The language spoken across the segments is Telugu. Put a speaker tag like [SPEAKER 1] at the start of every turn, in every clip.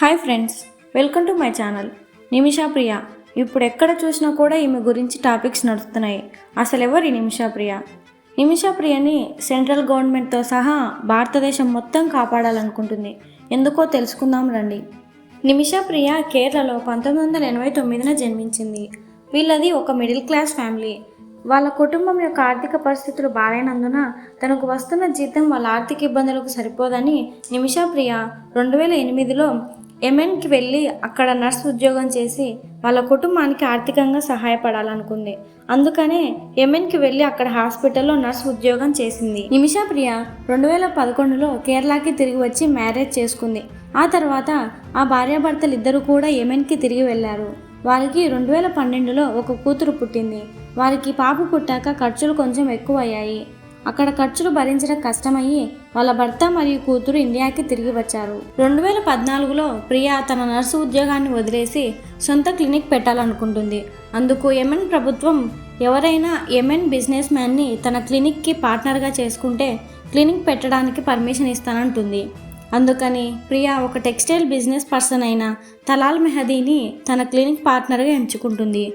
[SPEAKER 1] Hi friends, welcome to my channel. Nimisha Priya. ఇప్పుడు ఎక్కడ చూసినా కూడా ఈమె గురించి టాపిక్స్ నడుస్తున్నాయి. అసలు ఎవరి నిమిషా ప్రియ? నిమిషా ప్రియని సెంట్రల్ గవర్నమెంట్తో సహా భారతదేశం మొత్తం కాపాడాలనుకుంటుంది. ఎందుకో తెలుసుకుందాం రండి. నిమిషా ప్రియ కేరళలో 1989 జన్మించింది. వీళ్ళది ఒక మిడిల్ క్లాస్ ఫ్యామిలీ. వాళ్ళ కుటుంబం యొక్క ఆర్థిక పరిస్థితులు బాగాలేనందున తనకు వస్తున్న జీతం వాళ్ళ ఆర్థిక ఇబ్బందులకు సరిపోదని నిమిషా ప్రియ 2008లో యెమెన్కి వెళ్ళి అక్కడ నర్స్ ఉద్యోగం చేసి వాళ్ళ కుటుంబానికి ఆర్థికంగా సహాయపడాలనుకుంది. అందుకనే యెమెన్కి వెళ్ళి అక్కడ హాస్పిటల్లో నర్స్ ఉద్యోగం చేసింది. నిమిషా ప్రియ 2011లో కేరళకి తిరిగి వచ్చి మ్యారేజ్ చేసుకుంది. ఆ తర్వాత ఆ భార్యాభర్తలు ఇద్దరు కూడా యెమెన్కి తిరిగి వెళ్ళారు. వారికి 2012లో ఒక కూతురు పుట్టింది. వారికి పాప పుట్టాక ఖర్చులు కొంచెం ఎక్కువ అయ్యాయి. అక్కడ ఖర్చులు భరించడం కష్టమయ్యి వాళ్ళ భర్త మరియు కూతురు ఇండియాకి తిరిగి వచ్చారు. 2014లో ప్రియా తన నర్సు ఉద్యోగాన్ని వదిలేసి సొంత క్లినిక్ పెట్టాలనుకుంటుంది. అందుకు యెమెన్ ప్రభుత్వం ఎవరైనా యెమెన్ బిజినెస్ మ్యాన్ని తన క్లినిక్కి పార్ట్నర్గా చేసుకుంటే క్లినిక్ పెట్టడానికి పర్మిషన్ ఇస్తానంటుంది. అందుకని ప్రియా ఒక టెక్స్టైల్ బిజినెస్ పర్సన్ అయిన తలాల్ మెహదీని తన క్లినిక్ పార్ట్నర్గా ఎంచుకుంటుంది.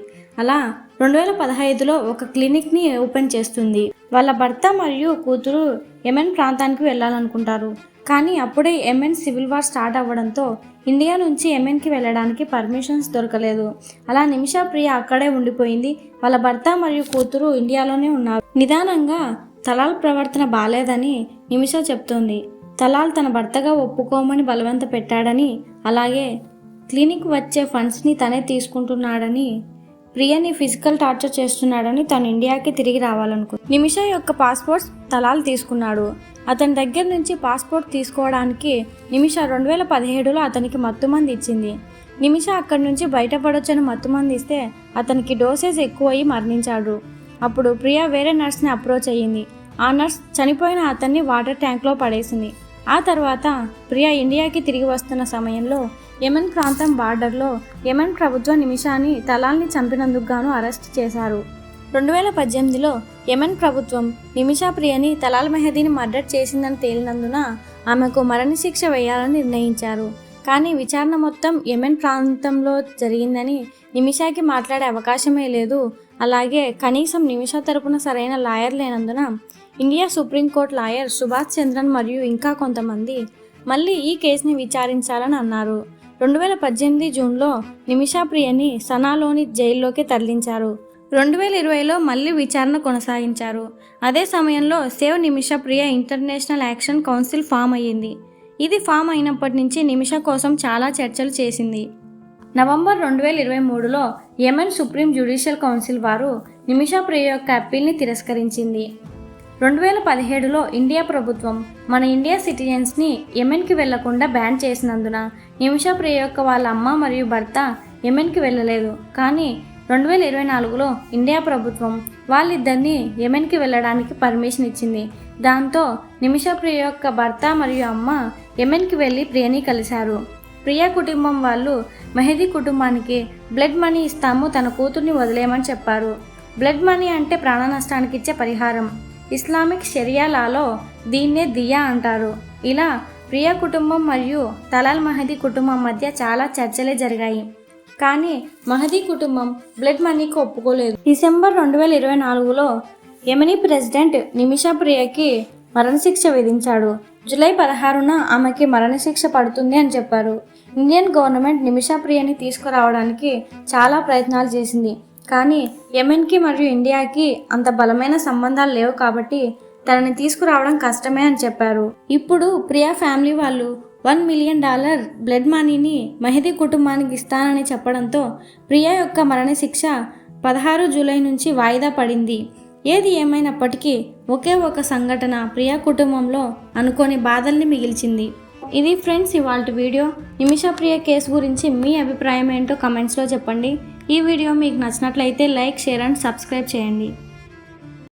[SPEAKER 1] అలా 2015లో ఒక క్లినిక్ని ఓపెన్ చేస్తుంది. వాళ్ళ భర్త మరియు కూతురు యెమెన్ ప్రాంతానికి వెళ్ళాలనుకుంటారు. కానీ అప్పుడే యెమెన్ సివిల్ వార్ స్టార్ట్ అవ్వడంతో ఇండియా నుంచి యెమెన్కి వెళ్ళడానికి పర్మిషన్స్ దొరకలేదు. అలా నిమిషా ప్రియ అక్కడే ఉండిపోయింది. వాళ్ళ భర్త మరియు కూతురు ఇండియాలోనే ఉన్నారు. నిదానంగా తలాల్ ప్రవర్తన బాలేదని నిమిషా చెప్తోంది. తలాల్ తన భర్తగా ఒప్పుకోమని బలవంత పెట్టాడని, అలాగే క్లినిక్ వచ్చే ఫండ్స్ని తనే తీసుకుంటున్నాడని, ప్రియని ఫిజికల్ టార్చర్ చేస్తున్నాడని తను ఇండియాకి తిరిగి రావాలనుకుంది. నిమిషా యొక్క పాస్పోర్ట్స్ తలాల్ తీసుకున్నాడు. అతని దగ్గర నుంచి పాస్పోర్ట్ తీసుకోవడానికి నిమిషా 2017లో అతనికి మత్తుమంది ఇచ్చింది. నిమిషా అక్కడి నుంచి బయటపడొచ్చని మత్తుమంది ఇస్తే అతనికి డోసేజ్ ఎక్కువయ్యి మరణించాడు. అప్పుడు ప్రియా వేరే నర్స్ని అప్రోచ్ అయ్యింది. ఆ నర్స్ చనిపోయిన అతన్ని వాటర్ ట్యాంక్లో పడేసింది. ఆ తర్వాత ప్రియా ఇండియాకి తిరిగి వస్తున్న సమయంలో యెమెన్ ప్రాంతం బార్డర్లో యెమెన్ ప్రభుత్వం నిమిషాని తలాల్ని చంపినందుకు గాను అరెస్ట్ చేశారు. 2018లో యెమెన్ ప్రభుత్వం నిమిషా ప్రియని తలాల్ మెహదీని మర్డర్ చేసిందని తేలినందున ఆమెకు మరణశిక్ష వేయాలని నిర్ణయించారు. కానీ విచారణ మొత్తం యెమెన్ ప్రాంతంలో జరిగిందని నిమిషాకి మాట్లాడే అవకాశమే లేదు. అలాగే కనీసం నిమిషా తరపున సరైన లాయర్ లేనందున India supreme court lawyer Subhash Chandran మరియు ఇంకా కొంతమంది మళ్ళీ ఈ కేసుని విచారించాలని అన్నారు. 2018 జూన్లో నిమిషా ప్రియని సనాలోని జైల్లోకి తరలించారు. 2020లో మళ్ళీ విచారణ కొనసాగించారు. అదే సమయంలో సేవ్ నిమిషా ప్రియ ఇంటర్నేషనల్ యాక్షన్ కౌన్సిల్ ఫామ్ అయ్యింది. ఇది ఫామ్ అయినప్పటి నుంచి నిమిషా కోసం చాలా చర్చలు చేసింది. నవంబర్ 2023లో యెమెన్ సుప్రీం జ్యుడిషియల్ కౌన్సిల్ వారు నిమిషా ప్రియ యొక్క అప్పీల్ని తిరస్కరించింది. 2017లో ఇండియా ప్రభుత్వం మన ఇండియా సిటిజన్స్ని యెమెన్కి వెళ్లకుండా బ్యాన్ చేసినందున నిమిషా ప్రియ యొక్క వాళ్ళ అమ్మ మరియు భర్త యెమెన్కి వెళ్ళలేదు. కానీ 2024లో ఇండియా ప్రభుత్వం వాళ్ళిద్దరినీ యెమెన్కి వెళ్ళడానికి పర్మిషన్ ఇచ్చింది. దాంతో నిమిషా ప్రియ యొక్క భర్త మరియు అమ్మ యెమెన్కి వెళ్ళి ప్రియని కలిశారు. ప్రియా కుటుంబం వాళ్ళు మెహదీ కుటుంబానికి బ్లడ్ మనీ ఇస్తాము, తన కూతుర్ని వదిలేయమని చెప్పారు. బ్లడ్ మనీ అంటే ప్రాణ నష్టానికి ఇచ్చే పరిహారం. ఇస్లామిక్ షరియా లాలో దీన్నే దియా అంటారు. ఇలా ప్రియా కుటుంబం మరియు తలాల్ మెహదీ కుటుంబం మధ్య చాలా చర్చలే జరిగాయి. కానీ మెహదీ కుటుంబం బ్లడ్ మనీకి ఒప్పుకోలేదు. డిసెంబర్ 2024లో యెమెనీ ప్రెసిడెంట్ నిమిషా ప్రియకి మరణశిక్ష విధించాడు. జూలై 16న ఆమెకి మరణశిక్ష పడుతుంది అని చెప్పారు. ఇండియన్ గవర్నమెంట్ నిమిషా ప్రియని తీసుకురావడానికి చాలా ప్రయత్నాలు చేసింది. కానీ యెమెన్కి మరియు ఇండియాకి అంత బలమైన సంబంధాలు లేవు కాబట్టి తనని తీసుకురావడం కష్టమే అని చెప్పారు. ఇప్పుడు ప్రియా ఫ్యామిలీ వాళ్ళు $1 మిలియన్ బ్లడ్ మనీని మెహదీ కుటుంబానికి ఇస్తానని చెప్పడంతో ప్రియా యొక్క మరణశిక్ష 16 జూలై నుంచి వాయిదా పడింది. ఏది ఏమైనప్పటికీ ఒకే ఒక సంఘటన ప్రియా కుటుంబంలో అనుకోని బాధల్ని మిగిల్చింది. ఇది ఫ్రెండ్స్ ఇవాల్టి వీడియో. నిమిషా ప్రియ కేసు గురించి మీ అభిప్రాయం ఏంటో కమెంట్స్లో చెప్పండి. ఈ వీడియో మీకు నచ్చినట్లయితే లైక్, షేర్ అండ్ సబ్స్క్రైబ్ చేయండి.